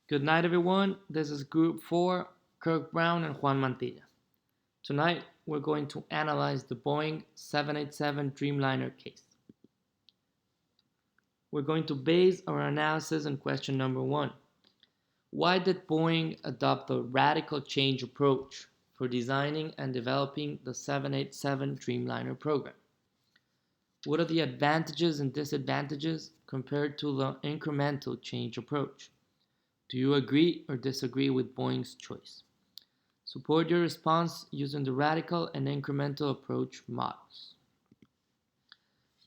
Good night, everyone. This is Group 4, Kirk Brown and Juan Mantilla. Tonight, we're going to analyze the Boeing 787 Dreamliner case. We're going to base our analysis on question number 1. Why did Boeing adopt the radical change approach for designing and developing the 787 Dreamliner program? What are the advantages and disadvantages compared to the incremental change approach? Do you agree or disagree with Boeing's choice? Support your response using the radical and incremental approach models.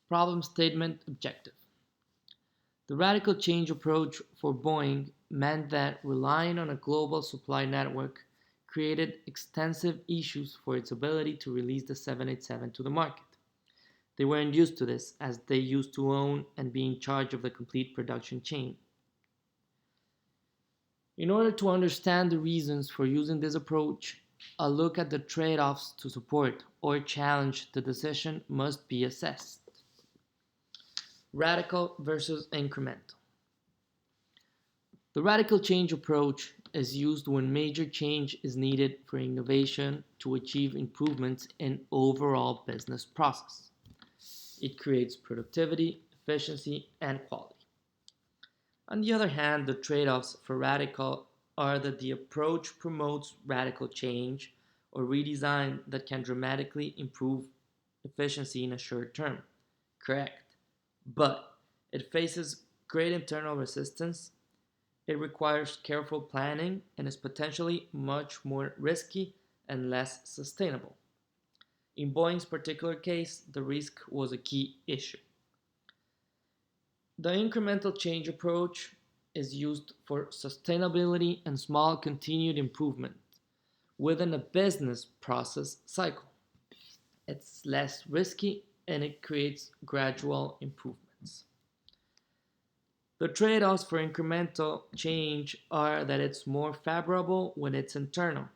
Problem statement objective. The radical change approach for Boeing meant that relying on a global supply network created extensive issues for its ability to release the 787 to the market. They weren't used to this as they used to own and be in charge of the complete production chain. In order to understand the reasons for using this approach, a look at the trade-offs to support or challenge the decision must be assessed. Radical versus incremental. The radical change approach is used when major change is needed for innovation to achieve improvements in overall business process. It creates productivity, efficiency, and quality. On the other hand, the trade-offs for radical are that the approach promotes radical change or redesign that can dramatically improve efficiency in a short term. Correct. But it faces great internal resistance, it requires careful planning, and is potentially much more risky and less sustainable. In Boeing's particular case, the risk was a key issue. The incremental change approach is used for sustainability and small continued improvement within a business process cycle. It's less risky and it creates gradual improvements. The trade-offs for incremental change are that it's more favorable when it's internal.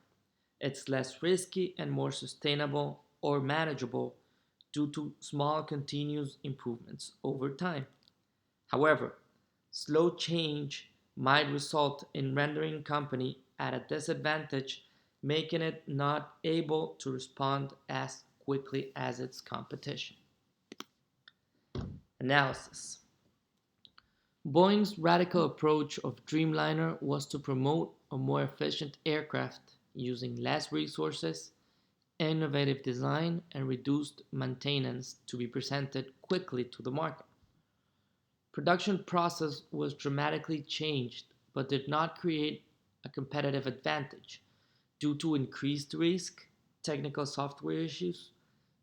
It's less risky and more sustainable or manageable due to small continuous improvements over time. However, slow change might result in rendering company at a disadvantage, making it not able to respond as quickly as its competition. Analysis. Boeing's radical approach of Dreamliner was to promote a more efficient aircraft using less resources, innovative design, and reduced maintenance to be presented quickly to the market. Production process was dramatically changed but did not create a competitive advantage due to increased risk, technical software issues,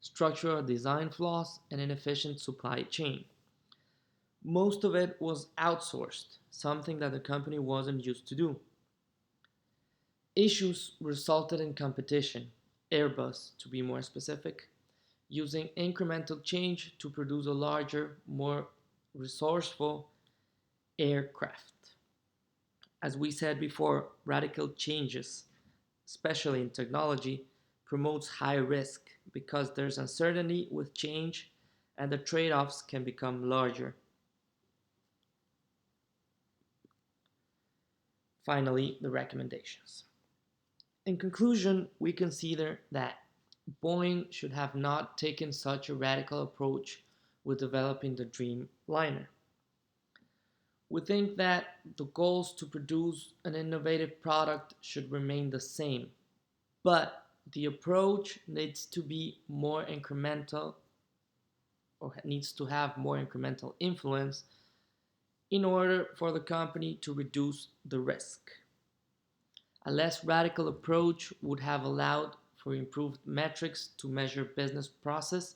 structural design flaws, and inefficient supply chain. Most of it was outsourced, something that the company wasn't used to do. Issues resulted in competition, Airbus to be more specific, using incremental change to produce a larger, more resourceful aircraft. As we said before, radical changes, especially in technology, promotes high risk because there's uncertainty with change and the trade-offs can become larger. Finally, the recommendations. In conclusion, we consider that Boeing should have not taken such a radical approach with developing the Dreamliner. We think that the goals to produce an innovative product should remain the same, but the approach needs to be more incremental or needs to have more incremental influence in order for the company to reduce the risk. A less radical approach would have allowed for improved metrics to measure business process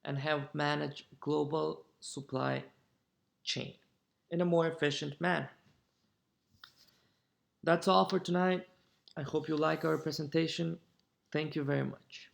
and help manage global supply chain in a more efficient manner. That's all for tonight. I hope you like our presentation. Thank you very much.